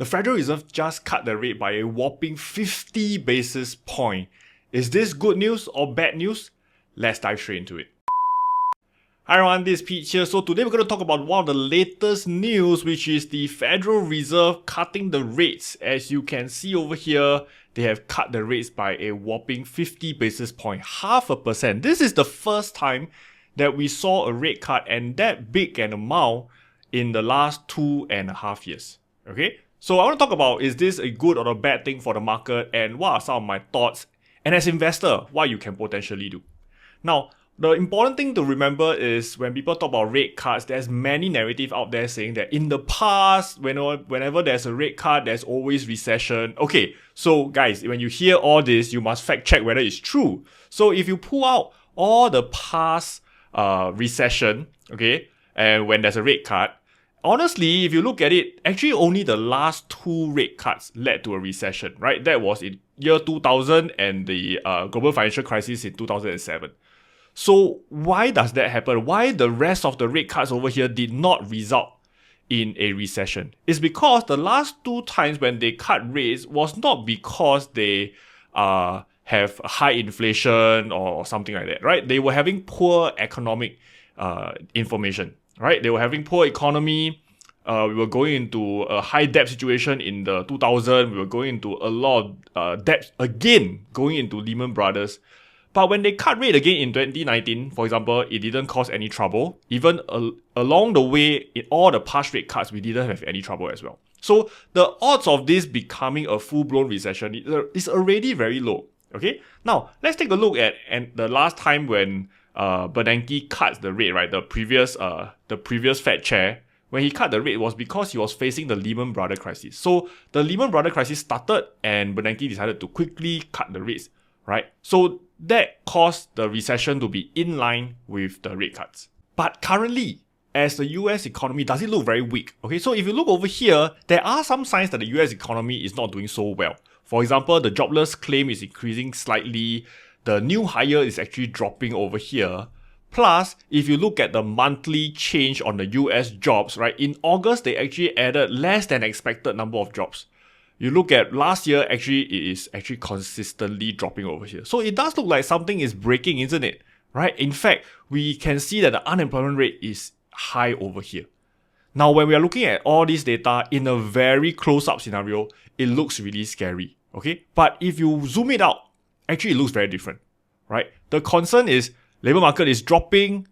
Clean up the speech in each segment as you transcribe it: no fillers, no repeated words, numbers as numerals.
The Federal Reserve just cut the rate by a whopping 50 basis points. Is this good news or bad news? Let's dive straight into it. Hi everyone, this is Pete here. So today we're going to talk about one of the latest news, which is the Federal Reserve cutting the rates. As you can see over here, they have cut the rates by a whopping 50 basis points, 0.5%. This is the first time that we saw a rate cut and that big an amount in the last 2.5 years. Okay, so I want to talk about, is this a good or a bad thing for the market, and what are some of my thoughts, and as an investor, what you can potentially do. Now, the important thing to remember is when people talk about rate cuts, there's many narrative out there saying that in the past, whenever there's a rate cut, there's always recession. Okay, so guys, when you hear all this, you must fact check whether it's true. So if you pull out all the past recession, okay, and when there's a rate cut, honestly, if you look at it, actually only the last 2 rate cuts led to a recession, right? That was in year 2000 and the global financial crisis in 2007. So why does that happen? Why the rest of the rate cuts over here did not result in a recession? It's because the last 2 times when they cut rates was not because they have high inflation or something like that, right? They were having poor economic information, right? They were having poor economy. We were going into a high debt situation in the 2000. We were going into a lot of debt again, going into Lehman Brothers. But when they cut rate again in 2019, for example, it didn't cause any trouble. Even along the way, in all the past rate cuts, we didn't have any trouble as well. So the odds of this becoming a full-blown recession is already very low. Okay, now let's take a look at the last time when Bernanke cut the rate, right? The previous Fed chair, when he cut the rate was because he was facing the Lehman Brothers crisis. So the Lehman Brothers crisis started, and Bernanke decided to quickly cut the rates, right? So that caused the recession to be in line with the rate cuts. But currently, as the US economy, does it look very weak? Okay, so if you look over here, there are some signs that the US economy is not doing so well. For example, the jobless claim is increasing slightly. The new hire is actually dropping over here. Plus, if you look at the monthly change on the US jobs, right, in August, they actually added less than expected number of jobs. You look at last year, actually, it is actually consistently dropping over here. So it does look like something is breaking, isn't it? Right? In fact, we can see that the unemployment rate is high over here. Now, when we are looking at all this data in a very close-up scenario, it looks really scary. Okay? But if you zoom it out, actually it looks very different. Right? The concern is labor market is dropping.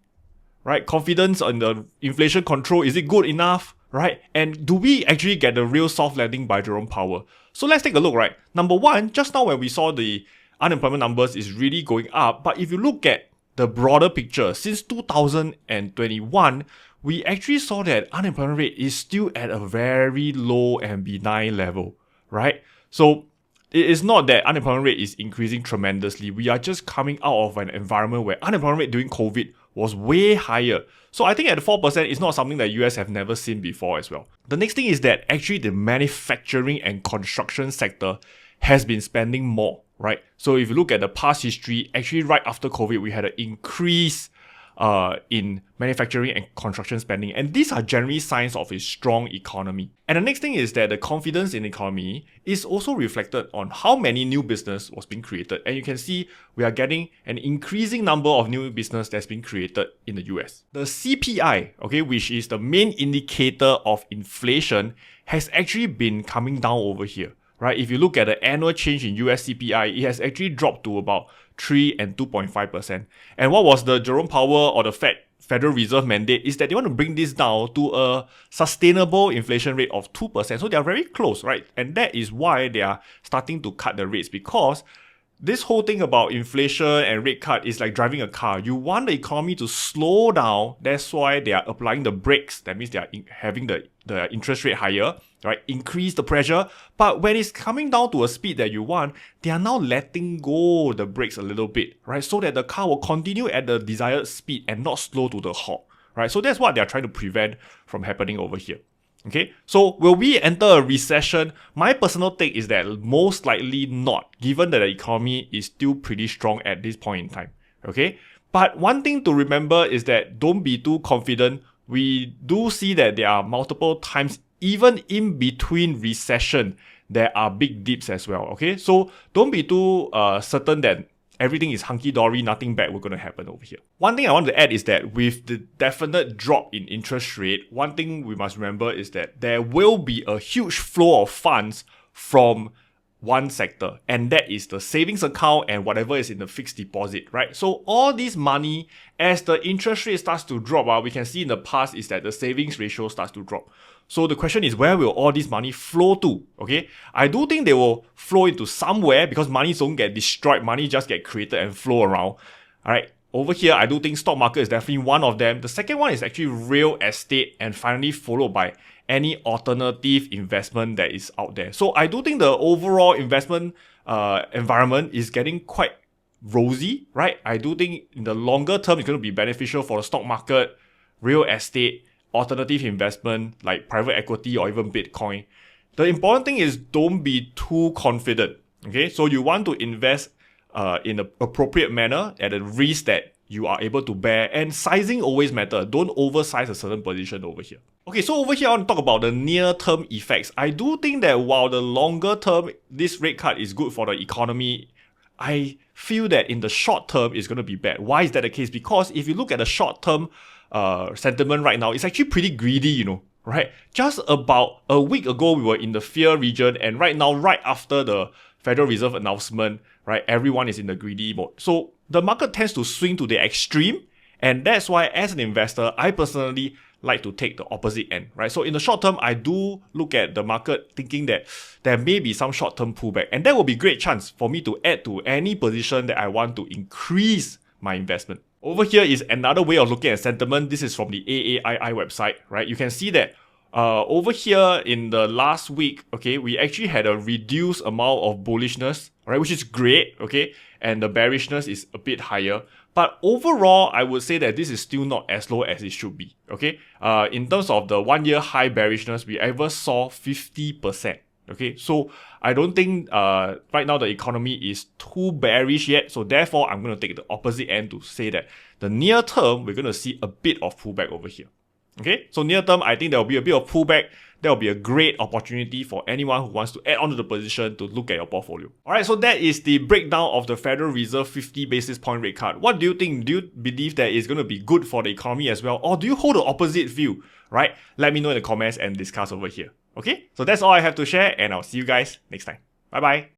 Right? Confidence on the inflation control, is it good enough? Right? And do we actually get the real soft landing by Jerome Powell? So let's take a look, right? Number one, just now when we saw the unemployment numbers is really going up, but if you look at the broader picture, since 2021, we actually saw that unemployment rate is still at a very low and benign level, right? So it is not that unemployment rate is increasing tremendously. We are just coming out of an environment where unemployment rate during COVID was way higher. So I think at 4% is not something that US have never seen before as well. The next thing is that actually the manufacturing and construction sector has been spending more, right? So if you look at the past history, actually right after COVID, we had an increase in manufacturing and construction spending. And these are generally signs of a strong economy. And the next thing is that the confidence in the economy is also reflected on how many new business was being created. And you can see we are getting an increasing number of new business that's being created in the US. The CPI, okay, which is the main indicator of inflation, has actually been coming down over here. Right? If you look at the annual change in US CPI, it has actually dropped to about 3 and 2.5%. And what was the Jerome Powell or the Federal Reserve mandate is that they want to bring this down to a sustainable inflation rate of 2%. So they are very close, right? And that is why they are starting to cut the rates, because this whole thing about inflation and rate cut is like driving a car. You want the economy to slow down. That's why they are applying the brakes. That means they are having the interest rate higher, right? Increase the pressure. But when it's coming down to a speed that you want, they are now letting go the brakes a little bit, right? So that the car will continue at the desired speed and not slow to the halt, right? So that's what they are trying to prevent from happening over here. Okay, so will we enter a recession? My personal take is that most likely not, given that the economy is still pretty strong at this point in time. Okay, but one thing to remember is that don't be too confident. We do see that there are multiple times even in between recession, there are big dips as well, okay? So don't be too certain that everything is hunky-dory, nothing bad will going to happen over here. One thing I want to add is that with the definite drop in interest rate, one thing we must remember is that there will be a huge flow of funds from one sector, and that is the savings account and whatever is in the fixed deposit, right? So all this money, as the interest rate starts to drop, we can see in the past is that the savings ratio starts to drop. So the question is, where will all this money flow to? Okay, I do think they will flow into somewhere because money don't get destroyed, money just get created and flow around. Alright, over here, I do think stock market is definitely one of them. The second one is actually real estate, and finally followed by any alternative investment that is out there. So I do think the overall investment environment is getting quite rosy, right? I do think in the longer term, it's going to be beneficial for the stock market, real estate, alternative investment like private equity or even Bitcoin. The important thing is don't be too confident. Okay, so you want to invest in an appropriate manner at a risk that you are able to bear, and sizing always matter. Don't oversize a certain position over here. Okay, so over here I want to talk about the near-term effects. I do think that while the longer term, this rate cut is good for the economy, I feel that in the short term it's going to be bad. Why is that the case? Because if you look at the short term sentiment right now, it's actually pretty greedy, right? Just about a week ago, we were in the fear region, and right now, right after the Federal Reserve announcement, right, everyone is in the greedy mode. So the market tends to swing to the extreme, and that's why as an investor, I personally like to take the opposite end, right? So in the short term, I do look at the market thinking that there may be some short-term pullback, and that will be a great chance for me to add to any position that I want to increase my investment. Over here is another way of looking at sentiment. This is from the AAII website, right? You can see that over here in the last week, okay, we actually had a reduced amount of bullishness, right, which is great, okay, and the bearishness is a bit higher. But overall, I would say that this is still not as low as it should be, okay? In terms of the 1 year high bearishness, we ever saw 50%. Okay, so I don't think right now the economy is too bearish yet. So therefore, I'm going to take the opposite end to say that the near term, we're going to see a bit of pullback over here. Okay, so near term, I think there will be a bit of pullback. That will be a great opportunity for anyone who wants to add on to the position to look at your portfolio. Alright, so that is the breakdown of the Federal Reserve 50 basis point rate cut. What do you think? Do you believe that it's going to be good for the economy as well? Or do you hold the opposite view? Right? Let me know in the comments and discuss over here. Okay, so that's all I have to share, and I'll see you guys next time. Bye bye.